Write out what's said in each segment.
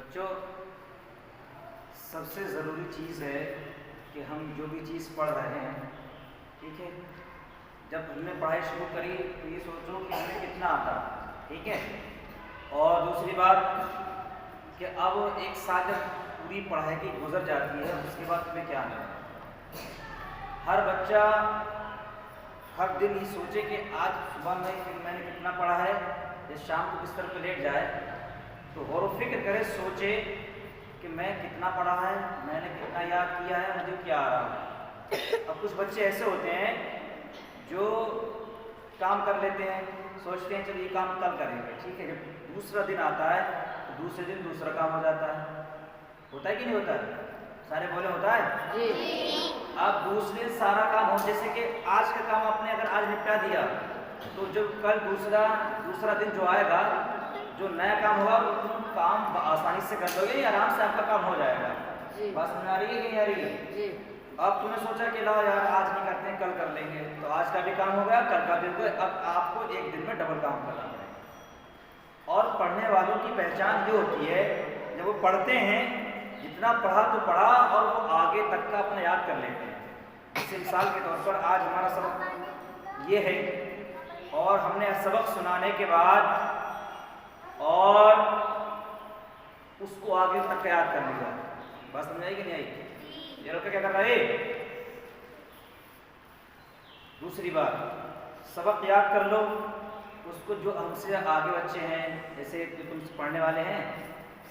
بچوں، سب سے ضروری چیز ہے کہ ہم جو بھی چیز پڑھ رہے ہیں، ٹھیک ہے، جب ہم نے پڑھائی شروع کری تو یہ سوچو کہ ہمیں کتنا آتا، ٹھیک ہے۔ اور دوسری بات کہ اب ایک سال جب پوری پڑھائی کی گزر جاتی ہے اس کے بعد تمہیں کیا آنا ہے۔ ہر بچہ ہر دن یہ سوچے کہ آج صبح میں نے کتنا پڑھا ہے، یا شام کو بستر پہ لیٹ جائے تو غور و فکر کرے، سوچے کہ میں کتنا پڑھا ہے، میں نے کتنا یاد کیا ہے، مجھے کیا آ رہا ہے۔ اب کچھ بچے ایسے ہوتے ہیں جو کام کر لیتے ہیں، سوچتے ہیں چلو یہ کام کل کریں گے، ٹھیک ہے، جب دوسرا دن آتا ہے تو دوسرے دن دوسرا کام ہو جاتا ہے۔ ہوتا ہے کہ نہیں ہوتا ہے؟ سارے بولے ہوتا ہے جی۔ اب دوسرے سارا کام ہو، جیسے کہ آج کا کام آپ نے اگر آج نپٹا دیا تو جو کل دوسرا دن جو آئے گا، جو نیا کام ہوگا وہ کام آسانی سے کر لو گے، آرام سے آپ کا کام ہو جائے گا۔ بات سمجھ آ رہی ہے کہ نہیں آ رہی ہے؟ اب تم نے سوچا کہ لا یار آج نہیں کرتے ہیں، کل کر لیں گے، تو آج کا بھی کام ہو گیا، کل کا بھی ہو گیا۔ اب آپ کو ایک دن میں ڈبل کام کرنا پڑے گا۔ اور پڑھنے والوں کی پہچان یہ ہوتی ہے جب وہ پڑھتے ہیں، جتنا پڑھا تو پڑھا اور وہ آگے تک کا اپنا یاد کر لیتے ہیں۔ جیسے مثال کے طور پر آج ہمارا سبق یہ ہے، اور ہم نے سبق سنانے کے بعد اور اس کو آگے تک یاد کر لیا۔ بات سمجھ آئی کہ نہیں آئی؟ یہ لوگ کیا کر رہے؟ دوسری بات، سبق یاد کر لو، اس کو جو ہم سے آگے بچے ہیں، جیسے جو تم سے پڑھنے والے ہیں،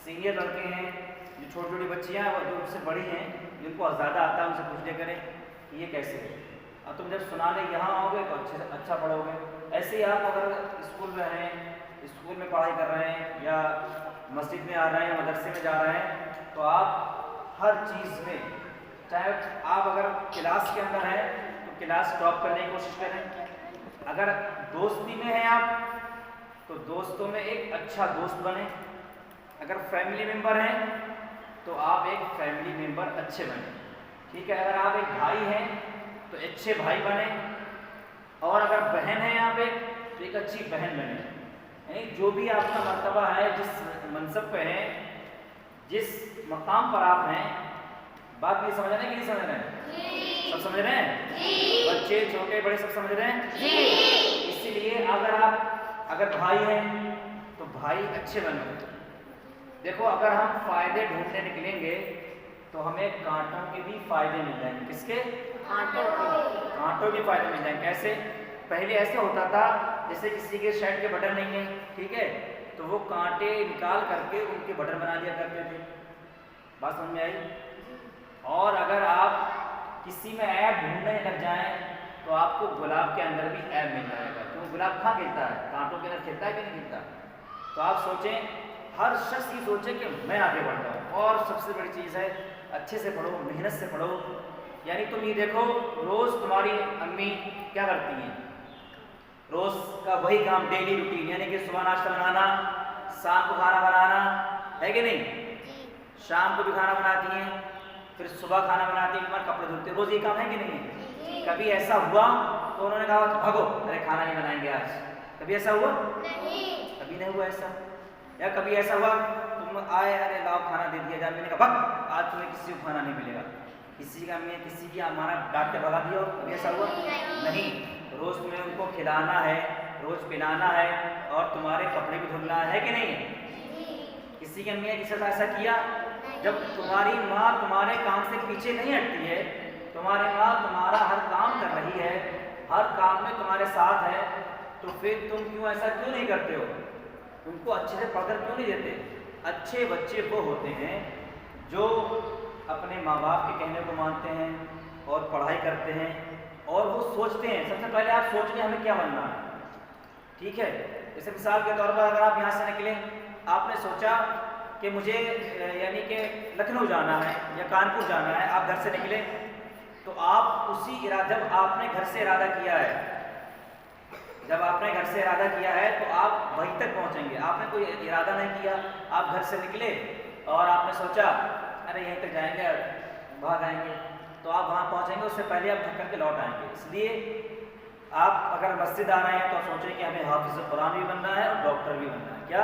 سینئر لڑکے ہیں، جو چھوٹی چھوٹی بچیاں ہیں، وہ جو ان سے بڑی ہیں، جن کو زیادہ آتا ہے، ان سے پوچھ لیا کریں کہ یہ کیسے ہے۔ اب تم جب سنانے یہاں آؤ گے تو اچھا پڑھو گے۔ ایسے ہی آپ اگر اسکول میں ہیں، اسکول میں پڑھائی کر رہے ہیں، یا مسجد میں آ رہے ہیں، مدرسے میں جا رہے ہیں، تو آپ ہر چیز میں، چاہے آپ اگر کلاس کے اندر ہیں تو کلاس ٹاپ کرنے کی کوشش کریں۔ اگر دوستی میں ہیں آپ تو دوستوں میں ایک اچھا دوست بنیں۔ اگر فیملی ممبر ہیں تو آپ ایک فیملی ممبر اچھے بنیں، ٹھیک ہے۔ اگر آپ ایک بھائی ہیں تو اچھے بھائی بنیں، اور اگر بہن ہیں آپ ایک تو ایک اچھی بہن بنیں۔ یعنی جو بھی آپ کا مرتبہ ہے، جس منصب پہ ہیں، جس مقام پر آپ ہیں، بات نہیں سمجھ رہے ہیں کہ نہیں سمجھ رہے ہیں؟ سب سمجھ رہے ہیں؟ بچے چھوٹے بڑے سب سمجھ رہے ہیں؟ اسی لیے اگر بھائی ہیں تو بھائی اچھے بنو۔ دیکھو، اگر ہم فائدے ڈھونڈنے نکلیں گے تو ہمیں کانٹوں کے بھی فائدے مل جائیں گے۔ کس کے؟ کانٹوں کے فائدے مل جائیں گے۔ کیسے؟ پہلے ایسا ہوتا تھا جیسے کسی کے شرٹ کے بٹن نہیں ہیں، ٹھیک ہے، تو وہ کانٹے نکال کر کے ان کے بٹن بنا لیا کرتے تھے۔ بات سمجھ میں آئی؟ اور اگر آپ کسی میں عیب ڈھونڈنے لگ جائیں تو آپ کو گلاب کے اندر بھی عیب مل جائے گا، کیوں؟ گلاب کہاں کھلتا ہے؟ کانٹوں کے اندر کھلتا ہے کہ نہیں کھلتا؟ تو آپ سوچیں، ہر شخص یہ سوچے کہ میں آگے بڑھ جاؤں۔ اور سب سے بڑی چیز ہے اچھے سے پڑھو، محنت سے پڑھو۔ یعنی تم یہ دیکھو، روز تمہاری امی کیا کرتی ہیں؟ روز کا وہی کام، ڈیلی روٹین، یعنی کہ صبح ناشتہ بنانا، شام کو کھانا بنانا، ہے کہ نہیں؟ شام کو بھی کھانا بناتی ہیں، پھر صبح کھانا بناتی ہیں، تمہارے کپڑے دھلتے ہیں، روز یہ کام ہے کہ نہیں ہے؟ کبھی ایسا ہوا تو انہوں نے کہا بھگو، ارے کھانا نہیں بنائیں گے آج؟ کبھی ایسا ہوا؟ کبھی نہیں ہوا ایسا۔ یا کبھی ایسا ہوا تم آئے، ارے لاؤ کھانا دے دیا جائے، میں نے کہا بھگ، آج تمہیں کسی کو کھانا نہیں ملے گا، کسی کا امی کسی کی ہمارا ڈانٹ کے بھگا دیا ہو؟ کبھی ایسا ہوا؟ نہیں۔ روز تمہیں ان کو کھلانا ہے، روز پلانا ہے، اور تمہارے کپڑے بھی دھلنا ہے کہ نہیں؟ کسی کی امی نے کسی سے ایسا کیا؟ جب تمہاری ماں تمہارے کام سے پیچھے نہیں ہٹتی ہے، تمہاری ماں تمہارا ہر کام کر رہی ہے، ہر کام میں تمہارے ساتھ ہے، تو پھر تم ایسا کیوں نہیں کرتے ہو؟ ان کو اچھے سے پڑھ کر کیوں نہیں دیتے؟ اچھے بچے وہ ہوتے ہیں جو اپنے ماں باپ کے کہنے کو مانتے ہیں اور پڑھائی کرتے ہیں، اور وہ سوچتے ہیں، سب سے پہلے آپ سوچ لیں ہمیں کیا بننا ہے، ٹھیک ہے۔ جیسے مثال کے طور پر اگر آپ یہاں سے نکلیں، آپ نے سوچا کہ مجھے یعنی کہ لکھنؤ جانا ہے یا کانپور جانا ہے، آپ گھر سے نکلے تو آپ اسی جب آپ نے گھر سے ارادہ کیا ہے، جب آپ نے گھر سے ارادہ کیا ہے تو آپ وہیں تک پہنچیں گے۔ آپ نے کوئی ارادہ نہیں کیا، آپ گھر سے نکلے اور آپ نے سوچا ارے یہیں تک جائیں گے، وہاں جائیں گے، تو آپ وہاں پہنچیں گے، اس سے پہلے آپ تھک کر کے لوٹ آئیں گے۔ اس لیے آپ اگر مسجد آ رہے ہیں تو سوچیں کہ ہمیں حافظ قرآن بھی بننا ہے اور ڈاکٹر بھی بننا ہے۔ کیا؟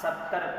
70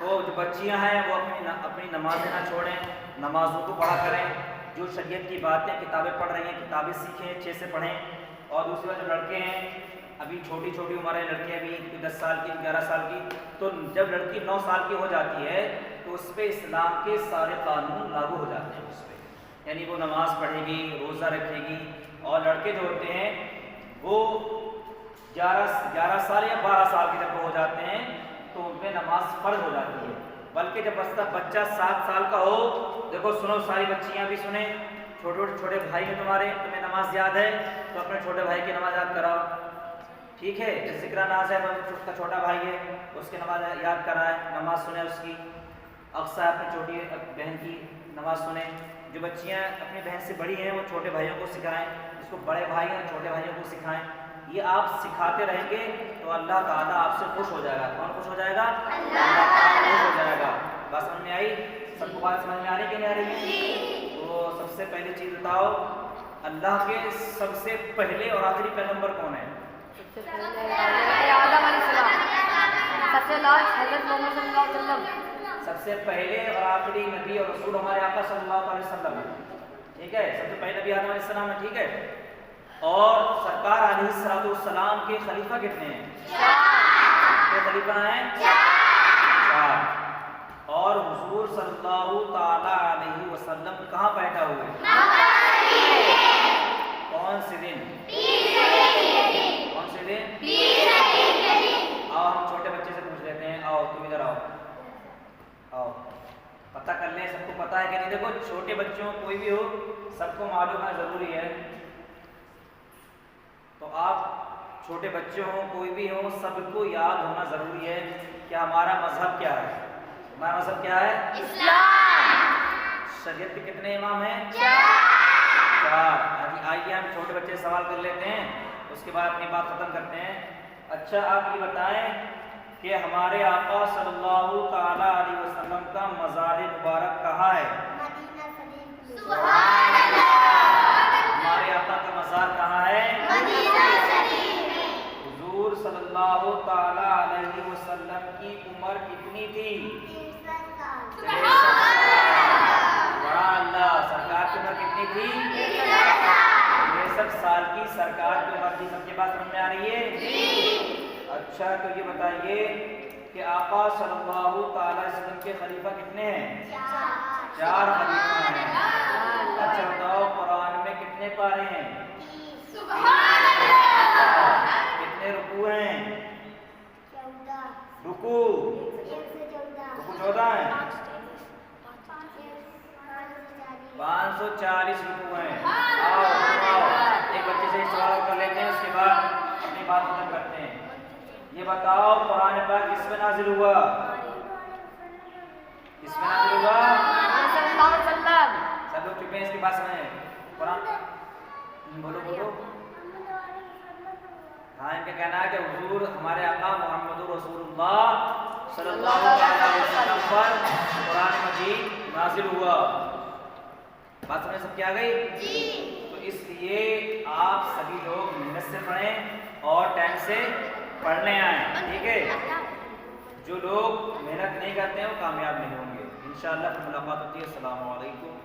تو جو بچیاں ہیں وہ اپنی نمازیں نہ چھوڑیں، نمازوں کو پڑھا کریں، جو شریعت کی باتیں کتابیں پڑھ رہی ہیں کتابیں سیکھیں، اچھے سے پڑھیں۔ اور دوسری بات، جو لڑکے ہیں ابھی چھوٹی چھوٹی عمر ہے، لڑکیاں بھی 10 سال کی 11 سال کی، تو جب لڑکی 9 سال کی ہو جاتی ہے تو اس پہ اسلام کے سارے قانون لاگو ہو جاتے ہیں اس پہ، یعنی وہ نماز پڑھے گی، روزہ رکھے گی۔ اور لڑکے جو ہوتے ہیں وہ 11 سال یا 12 سال کے جب ہو جاتے ہیں تو ان پہ نماز فرض ہو جاتی ہے، بلکہ جب بچہ 7 سال کا ہو، دیکھو سنو ساری بچیاں بھی سنیں، چھوٹے بھائی ہیں تمہیں نماز یاد ہے تو اپنے چھوٹے بھائی کی نماز یاد کراؤ، ٹھیک ہے؟ ذکر ناز ہے اس کا چھوٹا بھائی ہے، اس کی نماز یاد کرائے، نماز سنیں اس کی۔ اقصیٰ اپنی چھوٹی بہن کی نماز سنیں۔ جو بچیاں اپنی بہن سے بڑی ہیں وہ چھوٹے بھائیوں کو سکھائیں، جس کو بڑے بھائی ہیں چھوٹے بھائیوں کو سکھائیں۔ یہ آپ سکھاتے رہیں گے تو اللہ تعالیٰ آپ سے خوش ہو جائے گا۔ کون خوش ہو جائے گا؟ اللہ تعالیٰ خوش ہو جائے گا۔ بات سمجھ میں آئی؟ سب کو بات سمجھ میں آ رہی کہ نہیں آ رہی ہے؟ تو سب سے پہلی چیز بتاؤ، اللہ کے سب سے پہلے اور آخری پیغمبر کون ہے؟ سب سے پہلے آدم علیہ السلام، سب سے لاسٹ حضرت محمد صلی اللہ علیہ وسلم۔ سب سے پہلے اور آخری نبی اور رسول ہمارے آقا صلی اللہ علیہ وسلم ہے، ٹھیک ہے؟ سب سے پہلے نبی آدم علیہ السلام ہے، ٹھیک ہے؟ اور سرکار علیہ الصلوۃ والسلام کے خلیفہ کتنے ہیں؟ 4 کے خلیفہ ہیں 4۔ اور حضور صلی اللہ تعالی علیہ وسلم کہاں پیدا ہوئے؟ کون سے دن؟ کون سے دن؟ آؤ ہم چھوٹے بچے سے پوچھ لیتے ہیں، آؤ تم ادھر آؤ پتہ کر لیں، سب کو پتہ ہے کہ نہیں؟ دیکھو چھوٹے بچوں کوئی بھی ہو سب کو معلوم ہے، ضروری ہے۔ تو آپ چھوٹے بچے ہوں کوئی بھی ہوں سب کو یاد ہونا ضروری ہے کہ ہمارا مذہب کیا ہے۔ ہمارا مذہب کیا ہے؟ اسلام۔ شریعت کے کتنے امام ہیں؟ 4۔ آئیے ہم چھوٹے بچے سے سوال کر لیتے ہیں، اس کے بعد اپنی بات ختم کرتے ہیں۔ اچھا آپ یہ بتائیں کہ ہمارے آقا صلی اللہ تعالی علیہ وسلم کا مزار مبارک کہاں ہے؟ مدینہ شریف۔ سبحان اللہ۔ ہمارے آقا کا مزار کہاں ہے؟ مدینہ شریف۔ حضور صلی اللہ تعالی علیہ وسلم کی عمر کتنی تھی؟ 63 سال۔ سبحان اللہ۔ سرکار کی عمر کتنی تھی؟ 63 سال کی سرکار کی عمر تھی۔ سب کی بات سمجھ میں آ رہی ہے؟ جی۔ اچھا تو یہ بتائیے کہ آقا صلی اللہ تعالی علیہ وسلم کے خلیفہ کتنے ہیں؟ 4 خلیفہ ہیں۔ اچھا بتاؤ قرآن میں کتنے پارے ہیں؟ سبحان اللہ۔ کتنے رکوع ہیں؟ 14۔ رکوع 14 ہیں۔ 540 رکوع ہیں۔ آؤ ایک بچے سے ایک سوال کر لیتے ہیں، اس کے بعد اپنی بات ختم کرتے ہیں۔ یہ بتاؤ قرآن پاک کس پہ نازل ہوا؟ کس پہ نازل ہوا؟ صلی اللہ علیہ وسلم۔ سب لوگ چپ ہیں، اس کی بات سنیں۔ قرآن بولو۔ ہاں ان کا کہنا ہے کہ حضور ہمارے آقا محمد رسول اللہ صلی اللہ علیہ وسلم پر قرآن مجید نازل ہوا۔ بات سمجھ سب کیا گئی؟ جی۔ تو اس لیے آپ سبھی لوگ محنت سے پڑھیں اور ٹائم سے پڑھنے آئیں، ٹھیک ہے؟ جو لوگ محنت نہیں کرتے ہیں وہ کامیاب نہیں ہوں گے۔ انشاءاللہ پھر ملاقات ہوتی ہے۔ السلام علیکم۔